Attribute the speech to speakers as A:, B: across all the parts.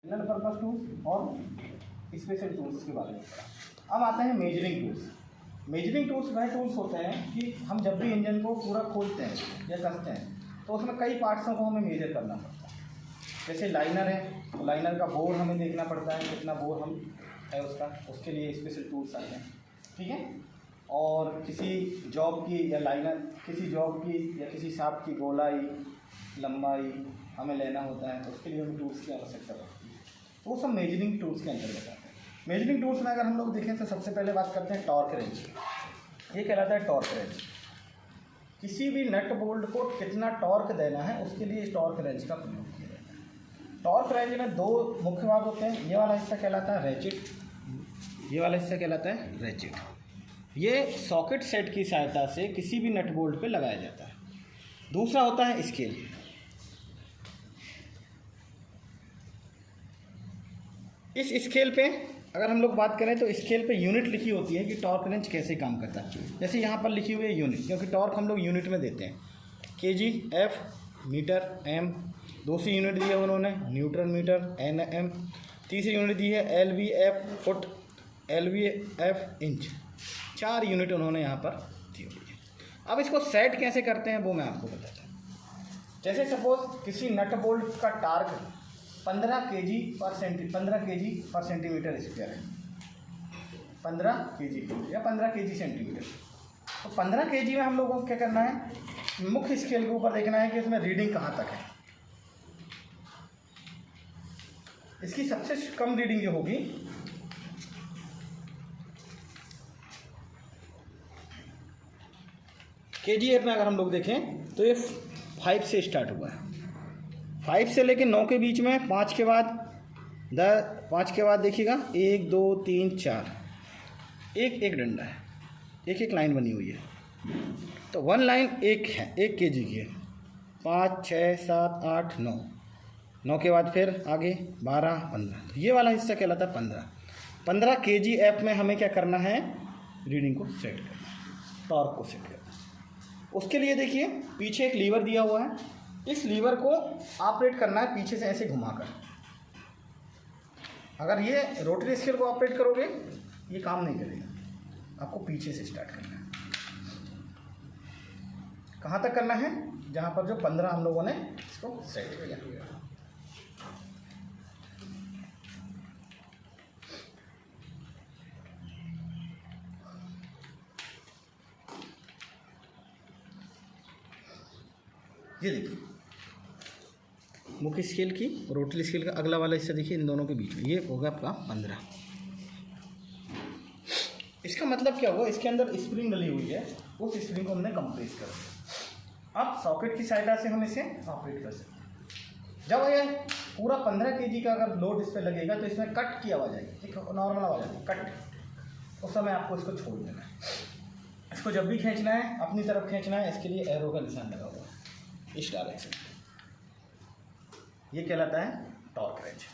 A: General purpose tools और special tools के बारे में पढ़ा। अब आते हैं मेजरिंग टूल्स। मेजरिंग टूल्स वह टूल्स होते हैं कि हम जब भी इंजन को पूरा खोलते हैं या कसते हैं तो उसमें कई पार्ट्सों को हमें मेजर करना पड़ता है। जैसे लाइनर है तो लाइनर का बोर हमें देखना पड़ता है, कितना बोर हम है उसका, उसके लिए स्पेशल टूल्स आते हैं, ठीक है। और किसी जॉब की या लाइनर किसी जॉब की या किसी शाफ्ट की गोलाई लंबाई हमें लेना होता है तो उसके लिए हमें टूल्स की आवश्यकता पड़ती है। तो वो सब मेजरिंग टूल्स के अंतर्गत आते हैं। मेजरिंग टूल्स में अगर हम लोग देखें तो सबसे पहले बात करते हैं टॉर्क रेंज। ये कहलाता है टॉर्क रेंज। किसी भी नट बोल्ट को कितना टॉर्क देना है उसके लिए इस टॉर्क रेंज का प्रयोग किया जाता है। टॉर्क रेंज में दो मुख्य भाग होते हैं। ये वाला हिस्सा कहलाता है रैचिट, ये वाला हिस्सा कहलाता है रैचिट। ये सॉकेट सेट की सहायता से किसी भी नट बोल्ट पे लगाया जाता है। दूसरा होता है स्केल। इस स्केल पे अगर हम लोग बात करें तो स्केल पे यूनिट लिखी होती है कि टॉर्क रेंज कैसे काम करता है। जैसे यहाँ पर लिखी हुई है यूनिट, क्योंकि टॉर्क हम लोग यूनिट में देते हैं। KG, F, metre, M. दूसरी यूनिट दी है उन्होंने न्यूटन मीटर, एन एम। तीसरी यूनिट दी है L V F foot, L V F inch. 4 unit उन्होंने यहाँ पर दी हुई है। अब इसको सेट कैसे करते हैं वो मैं आपको बताता हूँ। जैसे सपोज किसी नट बोल्ट का टार्क 15 kg पर सेंटीमीटर स्क्वायर है, 15 kg या 15 kg सेंटीमीटर। तो 15 kg में हम लोगों को क्या करना है, मुख्य स्केल के ऊपर देखना है कि इसमें रीडिंग कहाँ तक है। इसकी सबसे कम रीडिंग जो होगी kgf में अगर हम लोग देखें तो ये 5 से स्टार्ट हुआ है। 5 से लेकर 9 के बीच में 5 के बाद 5 के बाद देखिएगा 1 2 3 4 एक एक डंडा है, एक एक लाइन बनी हुई है। तो 1 लाइन एक है, 1 kg की है। 5 6 7 8 9, 9 के बाद फिर आगे 12 15। ये वाला हिस्सा कहलाता है 15 kgf में हमें क्या करना है, रीडिंग को सेट करना है, टॉर्क को सेट करना है। उसके लिए देखिए पीछे एक लीवर दिया हुआ है। इस लीवर को ऑपरेट करना है पीछे से ऐसे घुमाकर। अगर ये रोटरी स्केल को ऑपरेट करोगे ये काम नहीं करेगा, आपको पीछे से स्टार्ट करना है। कहाँ तक करना है, जहाँ पर जो 15 हम लोगों ने इसको सेट किया। ये देखिए मुख्य स्केल की रोटरी स्केल का अगला वाला हिस्सा देखिए, इन दोनों के बीच में ये होगा आपका 15। इसका मतलब क्या हुआ, इसके अंदर स्प्रिंग डली हुई है, उस स्प्रिंग को हमने कंप्रेस कर दिया। अब सॉकेट की सहायता से हम इसे ऑपरेट कर सकते हैं। जब ये पूरा 15 kg का अगर लोड इस पर लगेगा तो इसमें कट की आवाज़ आएगी, एक नॉर्मल आवाज़ आएगी कट। उस समय आपको इसको छोड़ देना है। इसको जब भी खींचना है अपनी तरफ खींचना है, इसके लिए एरो का निशान लगा हुआ है इस डायरेक्शन। ये कहलाता है टॉर्क रेंज,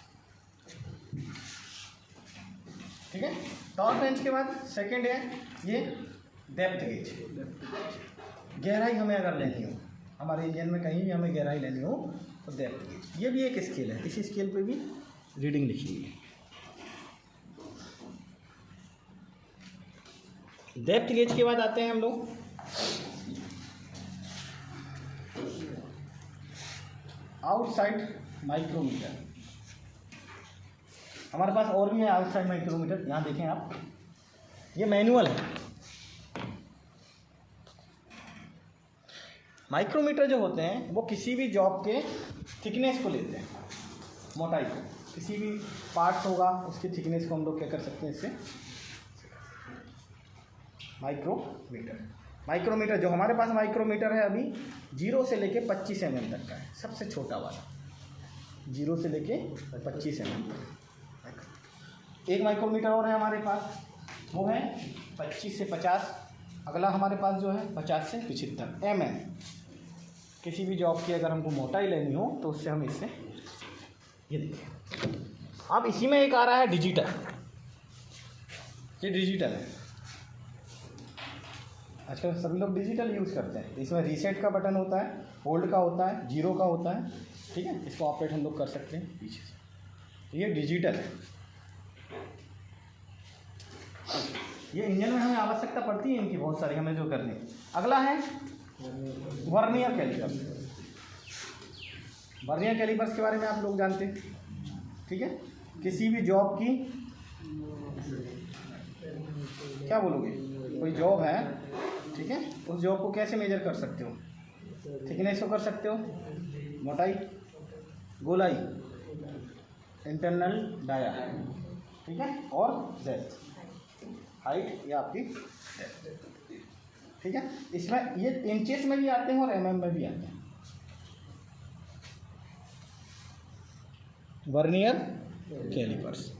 A: ठीक है। टॉर्क रेंज के बाद सेकंड है ये डेप्थ गेज। गहराई हमें अगर लेनी हो, हमारे इंजन में कहीं भी हमें गहराई लेनी हो तो डेप्थ गेज, ये भी एक स्केल है। इस स्केल पे भी रीडिंग लिखी हुई है। डेप्थ गेज के बाद आते हैं हम लोग आउटसाइड माइक्रोमीटर। हमारे पास और भी है आउटसाइड माइक्रोमीटर। यहाँ देखें आप, ये मैनुअल है। माइक्रोमीटर जो होते हैं वो किसी भी जॉब के थिकनेस को लेते हैं, मोटाई को। किसी भी पार्ट होगा उसकी थिकनेस को हम लोग क्या कर सकते हैं इससे, माइक्रोमीटर जो हमारे पास माइक्रोमीटर है अभी 0 से लेके 25 mm तक का है, सबसे छोटा वाला 0 से लेके 25 mm तक। एक माइक्रोमीटर और है हमारे पास, वो है 25 से 50। अगला हमारे पास जो है 50 से 75 mm। किसी भी जॉब की अगर हमको मोटाई लेनी हो तो उससे हम इससे, ये देखिए। अब इसी में एक आ रहा है डिजिटल, ये डिजिटल है। आजकल सभी लोग डिजिटल यूज़ करते हैं। इसमें रीसेट का बटन होता है, होल्ड का होता है, 0 का होता है, ठीक है। इसको ऑपरेट हम लोग कर सकते हैं पीछे से। ये डिजिटल है। ये इंजन में हमें आवश्यकता पड़ती है इनकी बहुत सारी, हमें जो करनी है। अगला है वर्नियर कैलिपर। वर्नियर कैलिपर्स के बारे में आप लोग जानते हैं, ठीक है। किसी भी जॉब की, क्या बोलोगे, कोई जॉब है, ठीक है, उस जॉब को कैसे मेजर कर सकते हो? थिकनेस को कर सकते हो, मोटाई, गोलाई, इंटरनल डाया, ठीक है, और डेप्थ, हाइट या आपकी डेप्थ, ठीक है। इसमें ये इंचेस में भी आते हैं और mm में भी आते हैं। Vernier callipers.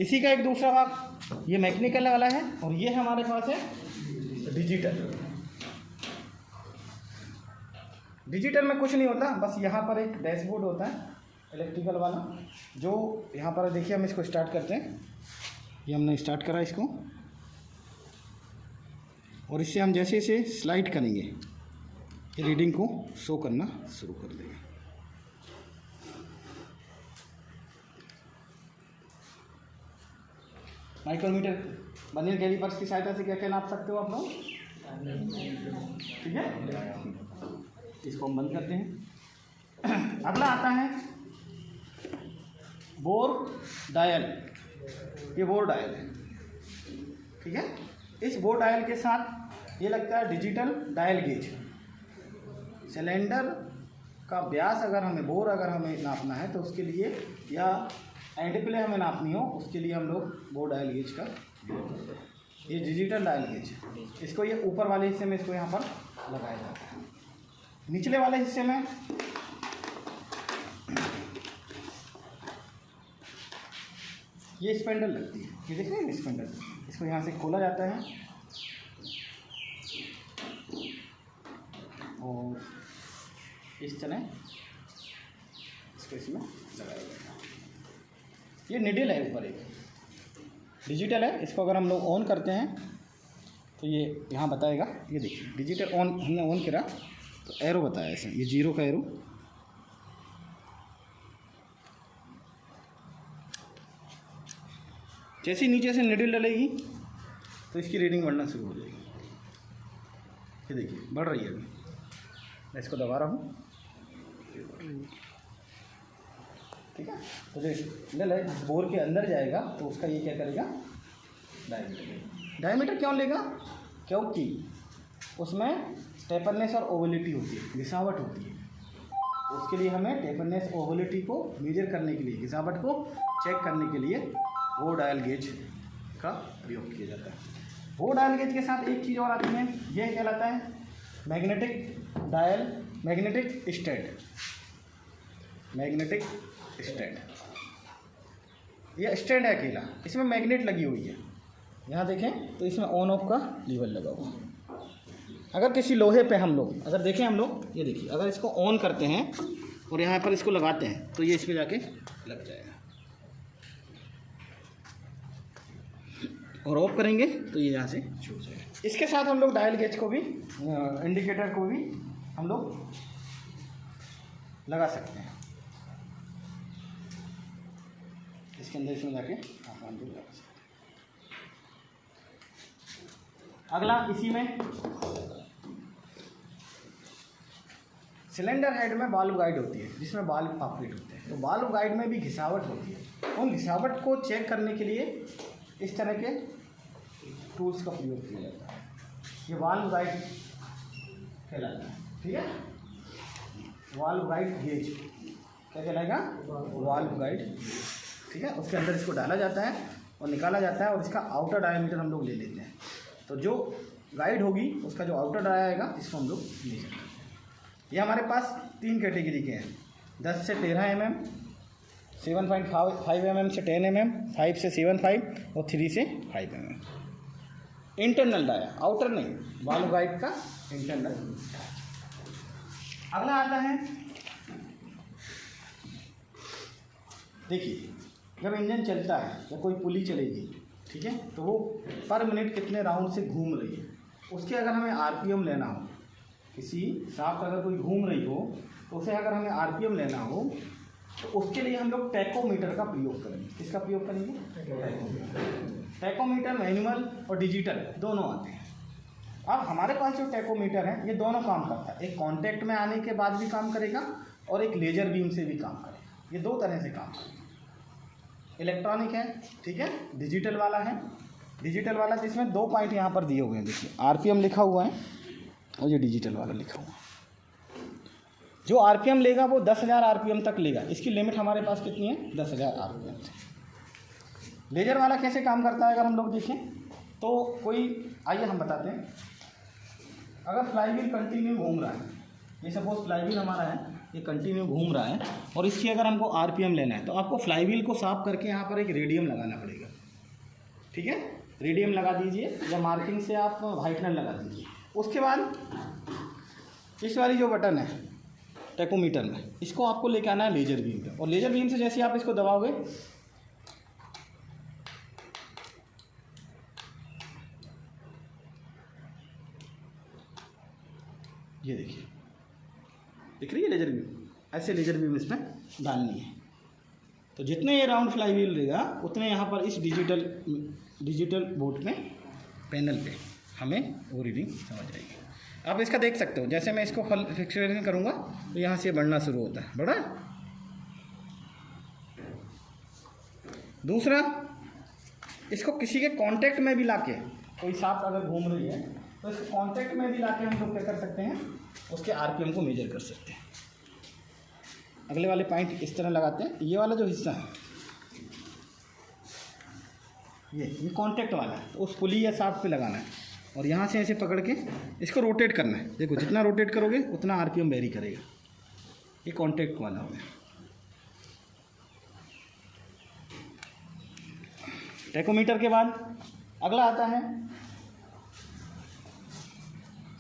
A: इसी का एक दूसरा भाग ये मैकेनिकल वाला है, और ये हमारे पास है डिजिटल। डिजिटल में कुछ नहीं होता, बस यहाँ पर एक डैशबोर्ड होता है इलेक्ट्रिकल वाला, जो यहाँ पर देखिए, हम इसको स्टार्ट करते हैं। ये हमने स्टार्ट करा इसको, और इससे हम जैसे इसे स्लाइड करेंगे ये रीडिंग को शो करना शुरू कर देंगे। माइक्रोमीटर वर्नियर कैलिपर्स की सहायता से क्या क्या नाप सकते हो आप लोग, ठीक है। इसको हम बंद करते हैं। अगला आता है बोर डायल। ये बोर डायल है, ठीक है। इस बोर डायल के साथ ये लगता है डिजिटल डायल गेज। सिलेंडर का व्यास अगर हमें, बोर अगर हमें नापना है तो उसके लिए, या एंड प्ले हमें नापनी हो, उसके लिए हम लोग बोर डायल गेज का, ये डिजिटल डायल गेज, इसको ये ऊपर वाले हिस्से में इसको यहाँ पर लगाया जाता है। निचले वाले हिस्से में ये स्पेंडल लगती है, ये देख रहे हैं स्पेंडल, इसको यहाँ से खोला जाता है और इस तरह इसको इसमें लगाया जाता है। ये निडल है, ऊपर एक डिजिटल है। इसको अगर हम लोग ऑन करते हैं तो ये यहाँ बताएगा, ये देखिए डिजिटल ऑन, हमने ऑन करा तो एरो बताया ऐसे, ये 0 का एरो, जैसे ही नीचे से निडल डलेगी तो इसकी रीडिंग बढ़ना शुरू हो जाएगी। ये देखिए बढ़ रही है अभी, मैं इसको दबा रहा हूँ, ठीक है। तो जो निडल है बोर के अंदर जाएगा तो उसका ये क्या करेगा, डायमीटर क्यों लेगा, क्योंकि उसमें टेपरनेस और ओवलिटी होती है, घिसावट होती है। उसके लिए हमें टेपरनेस ओवलिटी को मेजर करने के लिए, घिसावट को चेक करने के लिए वो डायल गेज का प्रयोग किया जाता है। वो डायल गेज के साथ एक चीज़ और आती है, यह कहलाता है magnetic dial, magnetic stand. Magnetic stand, यह स्टैंड है अकेला, इसमें मैग्नेट लगी हुई है। यहाँ देखें तो इसमें ऑन ऑफ का लीवर लगा हुआ। अगर किसी लोहे पे हम लोग, अगर देखें हम लोग, ये देखिए, अगर इसको ऑन करते हैं और यहाँ पर इसको लगाते हैं तो ये इस पर जाके लग जाएगा, और ऑफ करेंगे तो ये यहाँ से छूट जाएगा। इसके साथ हम लोग डायल गेज को भी, इंडिकेटर को भी हम लोग लगा सकते हैं। इसके अंदर इसमें जाके आप हम लोग लगा सकते हैं। अगला इसी में सिलेंडर हेड में वाल्व गाइड होती है, जिसमें वाल्व पॉकेट होते हैं। तो वाल्व गाइड में भी घिसावट होती है। उन घिसावट को चेक करने के लिए इस तरह के टूल्स का प्रयोग किया जाता है। ये वाल्व गाइड कहलाता है, ठीक है। वाल्व गाइड गेज क्या कहलाएगा, वाल्व गाइड, ठीक है। उसके अंदर इसको डाला जाता है और निकाला जाता है, और इसका आउटर डायमीटर हम लोग ले लेते हैं। तो जो गाइड होगी उसका जो आउटर डाया आएगा, इसको हम लोग ले सकते हैं। ये हमारे पास 3 कैटेगरी के हैं, 10 से 13 mm, 7.5 mm से 10 mm, 5 से 7.5 और 3 से 5 mm। इंटरनल डाया, आउटर नहीं, वाल्व गाइड का इंटरनल। अगला आता है, देखिए जब इंजन चलता है या कोई पुली चलेगी, ठीक है, तो वो पर मिनट कितने राउंड से घूम रही है, उसके अगर हमें आरपीएम लेना हो, किसी शाफ्ट अगर कोई घूम रही हो तो उसे अगर हमें आरपीएम लेना हो तो उसके लिए हम लोग टैकोमीटर का प्रयोग करेंगे। किसका प्रयोग करेंगे? टैकोमीटर मैनुअल और डिजिटल दोनों आते हैं। अब हमारे पास जो टैकोमीटर है ये दोनों काम करता है, एक कांटेक्ट में आने के बाद भी काम करेगा और एक लेजर बीम से भी काम करेगा। ये दो तरह से काम करेगा। इलेक्ट्रॉनिक है, ठीक है, डिजिटल वाला है। डिजिटल वाला जिसमें 2 पॉइंट यहाँ पर दिए हुए हैं, देखिए आरपीएम लिखा हुआ है और ये डिजिटल वाला लिखा हुआ है। जो आरपीएम लेगा वो 10,000 आरपीएम तक लेगा। इसकी लिमिट हमारे पास कितनी है? 10,000 आरपीएम से। लेजर वाला कैसे काम करता है अगर हम लोग देखें तो आइए हम बताते हैं। अगर फ्लाईव्हील कंटिन्यू घूम रहा है, ये सपोज फ्लाईव्हील हमारा है, ये कंटिन्यू घूम रहा है और इसकी अगर हमको आरपीएम लेना है तो आपको फ्लाईव्हील को साफ करके यहाँ पर एक रेडियम लगाना पड़ेगा, ठीक है। रेडियम लगा दीजिए या मार्किंग से आप व्हाइटनर लगा दीजिए। उसके बाद इस वाली जो बटन है टैकोमीटर में, इसको आपको लेके आना है लेजर बीम पे, और लेजर बीम से जैसे आप इसको दबाओगे ये देखिए दिख रही है लेजर बीम, ऐसे लेजर बीम इसमें डालनी है। तो जितने ये राउंड फ्लाई व्हील रहेगा उतने यहाँ पर इस डिजिटल बोर्ड में पैनल पे हमें वो रीडिंग समझ आएगी। आप इसका देख सकते हो, जैसे मैं इसको फिक्सेशन करूँगा तो यहाँ से बढ़ना शुरू होता है, बढ़ा। दूसरा, इसको किसी के कांटेक्ट में भी लाके, कोई सांप अगर घूम रही है तो इसको कांटेक्ट में भी लाके हम लोग क्या कर सकते हैं, उसके आरपीएम को मेजर कर सकते हैं। अगले वाले पॉइंट इस तरह लगाते हैं। ये वाला जो हिस्सा है ये कांटेक्ट वाला है, तो उस पुली या सांप पे लगाना है और यहाँ से ऐसे पकड़ के इसको रोटेट करना है। देखो जितना रोटेट करोगे उतना आरपीएम वेरी करेगा। ये कांटेक्ट वाला हो गया। टैकोमीटर के बाद अगला आता है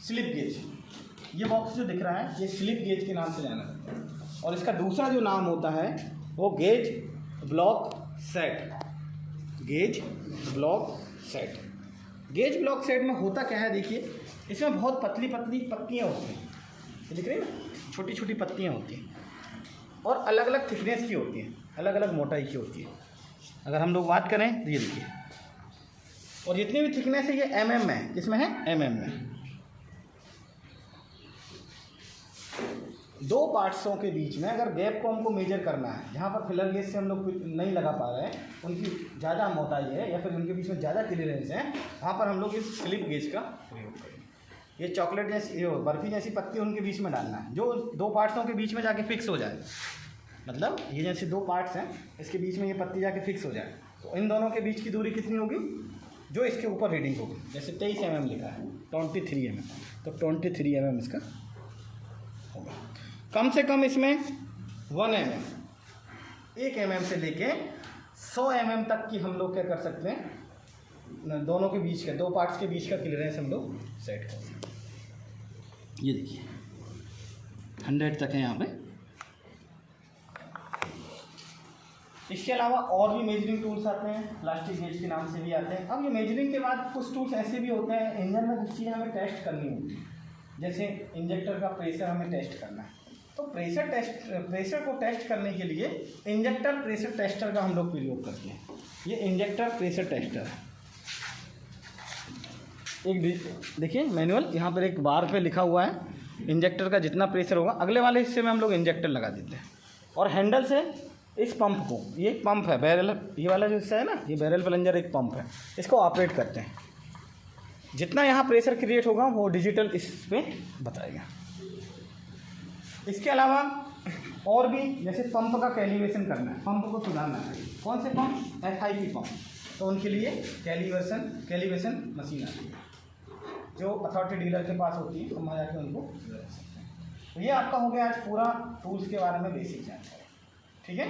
A: स्लिप गेज। ये बॉक्स जो दिख रहा है ये स्लिप गेज के नाम से जाना जाता है और इसका दूसरा जो नाम होता है वो gauge block set. Gauge block set. Gauge block set में होता क्या है, देखिए इसमें बहुत पतली पतली पत्तियाँ होती हैं, ये दिख रही है ना, छोटी छोटी पत्तियाँ होती हैं और अलग अलग थिकनेस की होती हैं, अलग अलग मोटाई की होती है। अगर हम लोग बात करें तो ये देखिए, और जितनी भी थिकनेस है ये mm में, किसमें है? mm में। 2 पार्ट्सों के बीच में अगर गैप को हमको मेजर करना है, जहाँ पर फिलर गेज से हम लोग नहीं लगा पा रहे हैं, उनकी ज़्यादा मोटाई है या फिर उनके बीच में ज़्यादा क्लियरेंस है, वहाँ पर हम लोग इस स्लिप गेज का प्रयोग करेंगे। ये चॉकलेट जैसी बर्फ़ी जैसी पत्ती उनके बीच में डालना है जो 2 पार्ट्सों के बीच में जाके फिक्स हो जाए। मतलब ये जैसे 2 पार्ट्स हैं, इसके बीच में ये पत्ती जाके फिक्स हो जाए, तो इन दोनों के बीच की दूरी कितनी होगी? जो इसके ऊपर रीडिंग होगी, जैसे 23 mm लिखा है, 23 mm, तो 23 mm इसका होगा। कम से कम इसमें 1 mm, 1 mm से लेके 100 mm तक की हम लोग क्या कर सकते हैं, दोनों के बीच का, 2 पार्ट्स के बीच का क्लियरेंस हम लोग सेट कर सकते हैं। ये देखिए 100 तक है यहाँ पे। इसके अलावा और भी मेजरिंग टूल्स आते हैं, प्लास्टिक गेज के नाम से भी आते हैं। अब ये मेजरिंग के बाद कुछ टूल्स ऐसे भी होते हैं, इंजन में कुछ चीज़ें हमें टेस्ट करनी होती है, जैसे इंजेक्टर का प्रेशर हमें टेस्ट करना है, तो प्रेशर को टेस्ट करने के लिए इंजेक्टर प्रेशर टेस्टर का हम लोग प्रयोग करते हैं। ये इंजेक्टर प्रेशर टेस्टर है। एक देखिए मैनुअल, यहाँ पर एक बार पे लिखा हुआ है इंजेक्टर का जितना प्रेशर होगा, अगले वाले हिस्से में हम लोग इंजेक्टर लगा देते हैं और हैंडल से इस पंप को, ये एक पंप है बैरल, ये वाला जो हिस्सा है ना, ये बैरल प्लंजर एक पंप है, इसको ऑपरेट करते हैं। जितना यहाँ प्रेशर क्रिएट होगा वो डिजिटल इस पर बताएगा। इसके अलावा और भी, जैसे पंप का कैलिब्रेशन करना है, पंप को सुधारना है, कौन से पंप? FIP पंप, तो उनके लिए कैलिब्रेशन मशीन आती है जो अथॉरिटी डीलर के पास होती है, हम जाके उनको सुधार सकते हैं। तो ये आपका हो गया आज पूरा टूल्स के बारे में बेसिक जानकारी, ठीक है।